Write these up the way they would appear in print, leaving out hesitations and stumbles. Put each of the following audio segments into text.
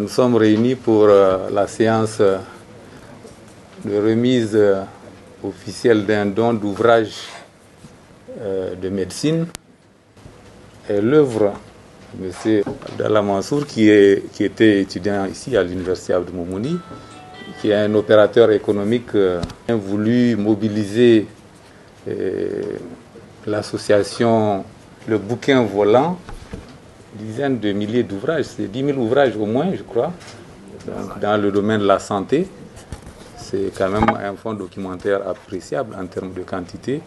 Nous sommes réunis pour la séance de remise officielle d'un don d'ouvrage de médecine. Et l'œuvre de M. Abdallah Mansour, qui était étudiant ici à l'université Abdou Moumouni, qui est un opérateur économique, a voulu mobiliser l'association Le Bouquin Volant, dizaines de milliers d'ouvrages, c'est 10 000 ouvrages au moins, je crois, dans le domaine de la santé. C'est quand même un fonds documentaire appréciable en termes de quantité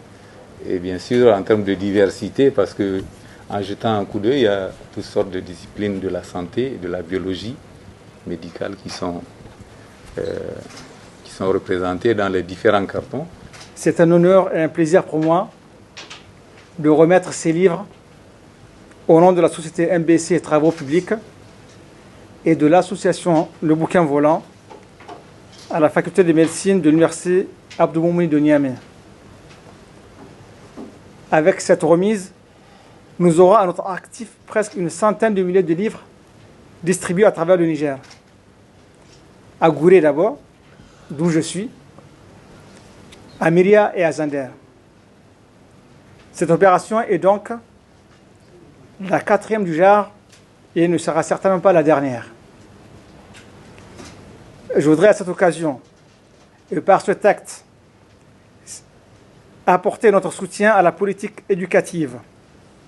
et bien sûr en termes de diversité, parce que en jetant un coup d'œil, il y a toutes sortes de disciplines de la santé et de la biologie médicale qui sont représentées dans les différents cartons. C'est un honneur et un plaisir pour moi de remettre ces livres au nom de la société MBC Travaux Publics et de l'association Le Bouquin Volant à la faculté de médecine de l'université Abdou Moumouni de Niamey. Avec cette remise, nous aurons à notre actif presque une centaine de milliers de livres distribués à travers le Niger. À Gouré d'abord, d'où je suis, à Myria et à Zander. Cette opération est donc la 4e du genre et ne sera certainement pas la dernière. Je voudrais à cette occasion, et par ce texte, apporter notre soutien à la politique éducative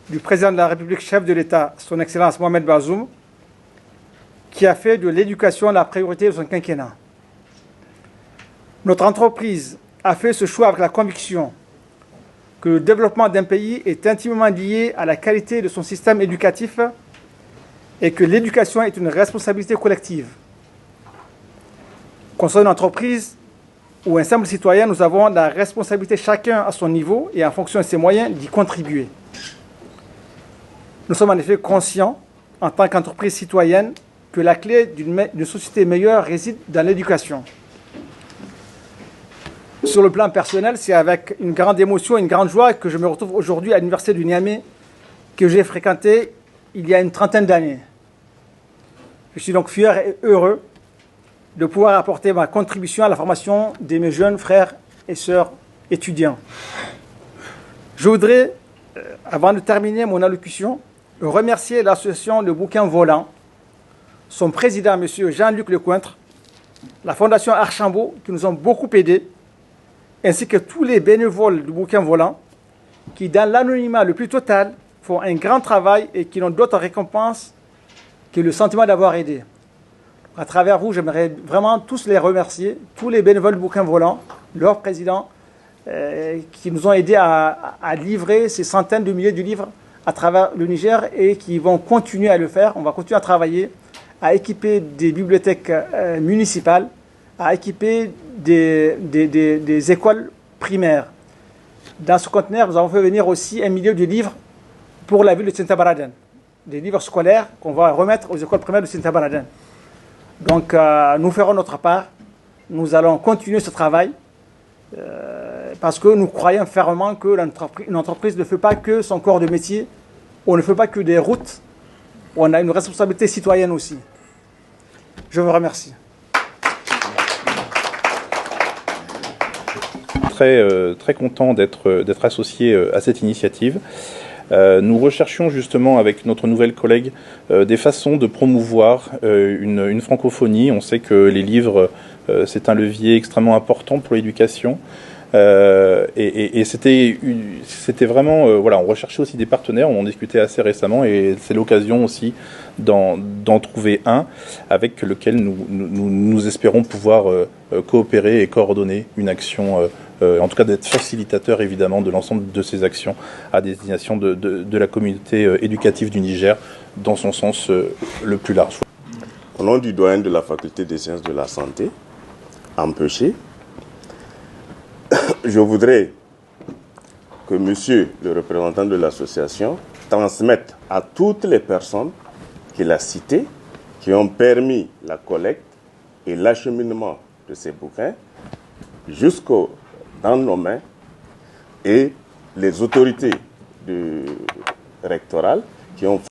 du président de la République, chef de l'État, son Excellence Mohamed Bazoum, qui a fait de l'éducation la priorité de son quinquennat. Notre entreprise a fait ce choix avec la conviction que le développement d'un pays est intimement lié à la qualité de son système éducatif et que l'éducation est une responsabilité collective. Qu'on soit une entreprise ou un simple citoyen, nous avons la responsabilité chacun à son niveau et en fonction de ses moyens d'y contribuer. Nous sommes en effet conscients, en tant qu'entreprise citoyenne, que la clé d'une société meilleure réside dans l'éducation. Sur le plan personnel, c'est avec une grande émotion et une grande joie que je me retrouve aujourd'hui à l'université du Niamey, que j'ai fréquentée il y a une trentaine d'années. Je suis donc fier et heureux de pouvoir apporter ma contribution à la formation de mes jeunes frères et sœurs étudiants. Je voudrais, avant de terminer mon allocution, remercier l'association Le Bouquin Volant, son président, M. Jean-Luc Lecointre, la fondation Archambault, qui nous ont beaucoup aidés, ainsi que tous les bénévoles du Bouquin Volant, qui, dans l'anonymat le plus total, font un grand travail et qui n'ont d'autre récompense que le sentiment d'avoir aidé. À travers vous, j'aimerais vraiment tous les remercier, tous les bénévoles du Bouquin Volant, leurs présidents, qui nous ont aidés à livrer ces centaines de milliers de livres à travers le Niger et qui vont continuer à le faire. On va continuer à travailler, à équiper des bibliothèques municipales, à équiper des écoles primaires. Dans ce conteneur, nous avons fait venir aussi 1 million de livres pour la ville de Tintabaradan, des livres scolaires qu'on va remettre aux écoles primaires de Tintabaradan. Donc nous ferons notre part, nous allons continuer ce travail parce que nous croyons fermement que une entreprise ne fait pas que son corps de métier, on ne fait pas que des routes, on a une responsabilité citoyenne aussi. Je vous remercie. Très content d'être associé à cette initiative. Nous recherchions justement avec notre nouvelle collègue des façons de promouvoir une francophonie. On sait que les livres, c'est un levier extrêmement important pour l'éducation. Et c'était vraiment, voilà, on recherchait aussi des partenaires, on en discutait assez récemment et c'est l'occasion aussi d'en trouver un avec lequel nous espérons pouvoir coopérer et coordonner une action, en tout cas d'être facilitateur évidemment de l'ensemble de ces actions à destination de la communauté éducative du Niger dans son sens le plus large. Au nom du doyen de la faculté des sciences de la santé, empêché, je voudrais que monsieur le représentant de l'association transmette à toutes les personnes qu'il a citées, qui ont permis la collecte et l'acheminement de ces bouquins dans nos mains, et les autorités rectorales qui ont